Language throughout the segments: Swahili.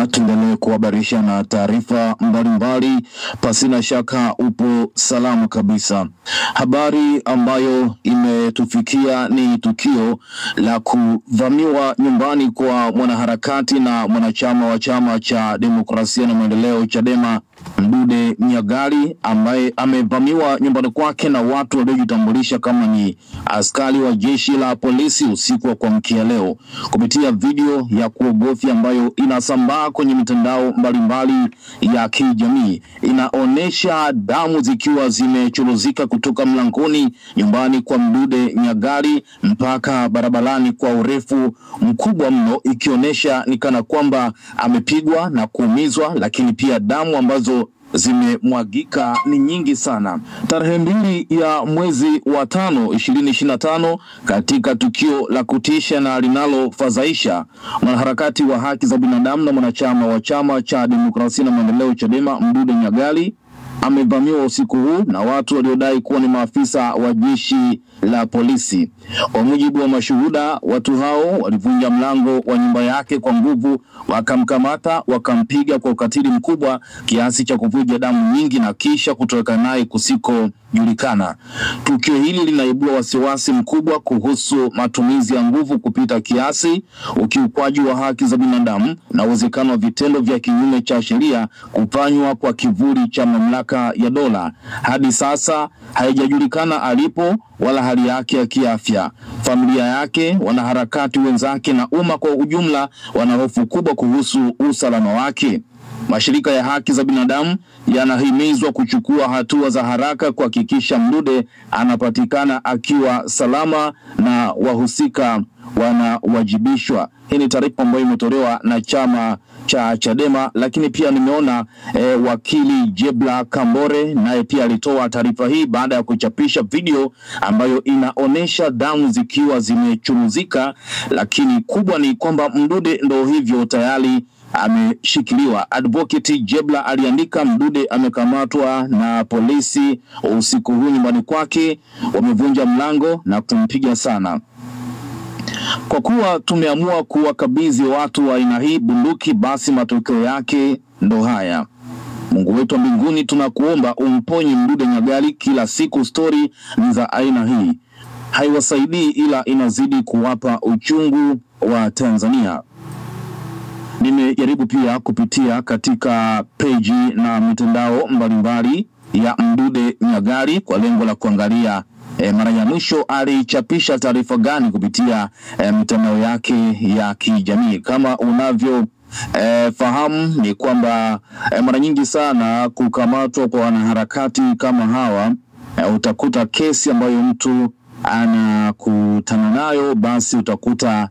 na tuendelee kuhabarisha na taarifa mbalimbali. Pasina shaka upo salama kabisa. Habari ambayo imetufikia ni tukio la kuvamiwa nyumbani kwa mwanaharakati na mwanachama wa Chama cha Demokrasia na Maendeleo Chadema Mdude Nyagali, ambaye amevamiwa nyumbani kwake na watu waliojitambulisha kama ni askari wa jeshi la polisi usiku wa kuamkia leo. Kupitia video ya kuogofya ambayo inasambaa kwenye mitandao mbalimbali ya kijamii, inaonesha damu zikiwa zimechuruzika kutoka mlangoni nyumbani kwa Mdude Nyagali mpaka barabarani kwa urefu mkubwa mno, ikionyesha ni kana kwamba amepigwa na kuumizwa, lakini pia damu ambazo zimemwagika ni nyingi sana. Tarehe 2 ya mwezi wa 5 2025, katika tukio la kutisha na linalofadhaisha, mwanaharakati wa haki za binadamu na mwanachama wa Chama cha Demokrasia na Maendeleo Chadema Mdude Nyagali amevamiwa usiku huu na watu waliodai kuwa ni maafisa wa jeshi la polisi. Kwa mujibu wa mashuhuda, watu hao walivunja mlango wa nyumba yake kwa nguvu, wakamkamata, wakampiga kwa ukatili mkubwa kiasi cha kuvuja damu nyingi na kisha kutoweka naye kusikojulikana. Tukio hili linaibua wasiwasi mkubwa kuhusu matumizi ya nguvu kupita kiasi, ukiukwaji wa haki za binadamu na uwezekano wa vitendo vya kinyume cha sheria kufanywa kwa kivuli cha mamlaka ya dola. Hadi sasa haijajulikana alipo wala hali yake ya kiafya. Familia yake, wanaharakati wenzake na umma kwa ujumla wana hofu kubwa kuhusu usalama wake. Mashirika ya haki za binadamu yanahimizwa kuchukua hatua za haraka kuhakikisha Mdude anapatikana akiwa salama na wahusika wanawajibishwa. Hii ni taarifa ambayo imetolewa na chama cha Chadema, lakini pia nimeona wakili Jebla Kambore naye pia alitoa taarifa hii baada ya kuchapisha video ambayo inaonesha damu zikiwa zimechuruzika, lakini kubwa ni kwamba Mdude ndo hivyo tayari ameshikiliwa. Advocate Jebla aliandika, Mdude amekamatwa na polisi usiku huu nyumbani kwake, wamevunja mlango na kumpiga sana. Kwa kuwa tumeamua kuwakabidhi watu wa aina hii bunduki, basi matokeo yake ndo haya. Mungu wetu wa mbinguni, tunakuomba umponye Mdude Nyagali. Kila siku story ni za aina hii haiwasaidii, ila inazidi kuwapa uchungu wa Tanzania. Nimejaribu pia kupitia katika page na mitandao mbalimbali ya Mdude Nyagali kwa lengo la kuangalia mara ya mwisho alichapisha taarifa gani kupitia mitandao yake ya kijamii. Kama unavyo fahamu ni kwamba mara nyingi sana kukamatwa kwa wanaharakati kama hawa, utakuta kesi ambayo mtu anakutana nayo, basi utakuta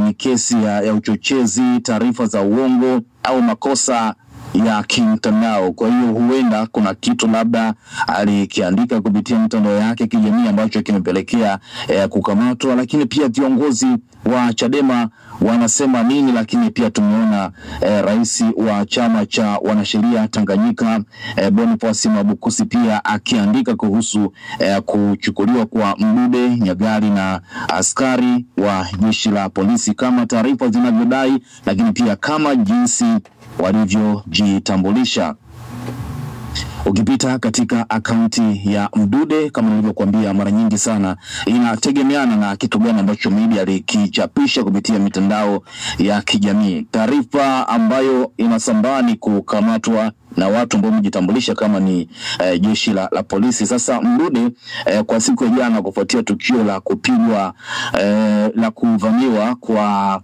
ni kesi ya uchochezi, taarifa za uongo au makosa ya kimtandao. Kwa hiyo huenda kuna kitu labda alikiandika kupitia mitandao yake kijamii ambacho kimepelekea kukamatwa. Lakini pia viongozi wa Chadema wanasema nini? Lakini pia tumeona rais wa chama cha wanasheria Tanganyika Boniface Mwabukusi pia akiandika kuhusu kuchukuliwa kwa Mdude Nyagali na askari wa jeshi la polisi kama taarifa zinavyodai, lakini pia kama jinsi walivyojitambulisha. Ukipita katika akaunti ya Mdude, kama nilivyokuambia mara nyingi sana, inategemeana na kitu gani ambacho media alikichapisha kupitia mitandao ya kijamii. Taarifa ambayo inasambaa ni kukamatwa na watu ambao wamejitambulisha kama ni jeshi la polisi. Sasa Mdude kwa siku ya jana, kufuatia tukio la kupigwa la kuvamiwa kwa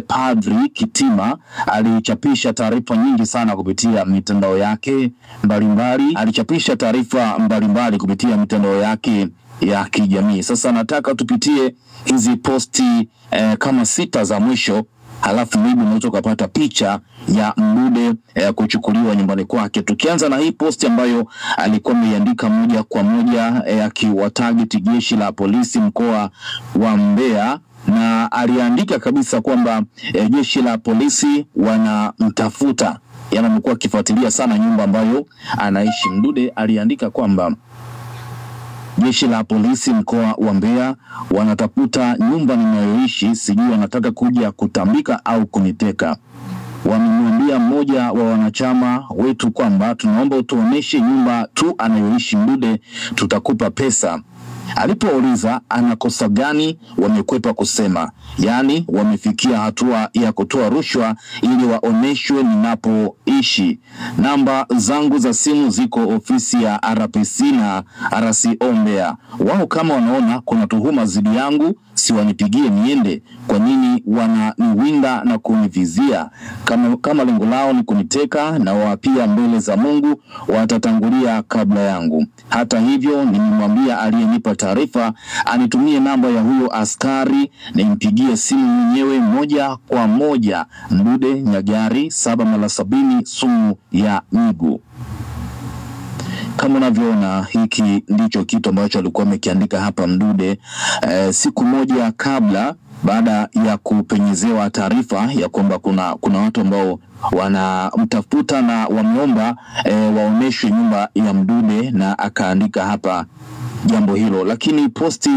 Padri Kitima, alichapisha taarifa nyingi sana kupitia mitandao yake mbalimbali. Alichapisha taarifa mbalimbali kupitia mitandao yake ya kijamii. Sasa nataka tupitie hizi posti kama 6 za mwisho, halafu mimi unaweza kupata picha ya Mdude kuchukuliwa nyumbani kwake. Tukianza na hii posti ambayo alikuwa ameandika moja kwa moja akiwatarget jeshi la polisi mkoa wa Mbeya, na aliandika kabisa kwamba jeshi la polisi wanamtafuta, yani amekuwa akifuatilia sana nyumba ambayo anaishi. Mdude aliandika kwamba jeshi la polisi mkoa wa Mbeya wanatafuta nyumba ninayoishi, sijui wanataka kuja kutambika au kuniteka. akamwambia mmoja wa wanachama wetu kwamba tunaomba utuoneshe nyumba tu anayoishi Mdude, tutakupa pesa. Alipouliza anakosa gani, wamekwepa kusema. Yani wamefikia hatua ya kutoa rushwa ili waoneshwe ninapoishi. Namba zangu za simu ziko ofisi ya RPC na RCO Mbeya. Wao kama wanaona kuna tuhuma zidi yangu, si wanipigie niende. Kwa nini wananiwinda na kunivizia? Kama lengo lao ni kuniteka, na wapia mbele za Mungu watatangulia kabla yangu. Hata hivyo nimemwambia aliyenipa taarifa anitumie namba ya huyo askari, nimpigie simu mwenyewe moja kwa moja. Mdude Nyagari 7/70 sumu ya miguu. Kama unavyoona, hiki ndicho kitu ambacho alikuwa amekiandika hapa Mdude siku moja kabla, baada ya kupenyezewa taarifa ya kwamba kuna watu ambao wanamtafuta na wameomba waoneshwe nyumba ya Mdude, na akaandika hapa jambo hilo. Lakini posti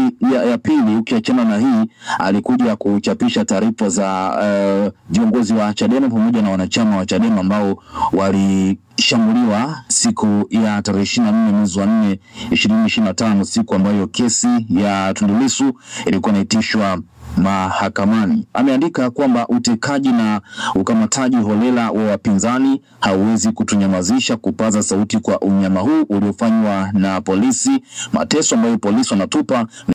ya pili, ukiachana na hii, alikuja kuchapisha taarifa za viongozi wa Chadema pamoja na wanachama wa Chadema ambao walishambuliwa siku ya tarehe 24 mwezi wa 4 2025, siku ambayo kesi ya Tundu Lissu ilikuwa inaitishwa mahakamani. Ameandika kwamba utekaji na ukamataji holela wa wapinzani hauwezi kutunyamazisha kupaza sauti kwa unyama huu uliofanywa na polisi, mateso ambayo polisi wanatupa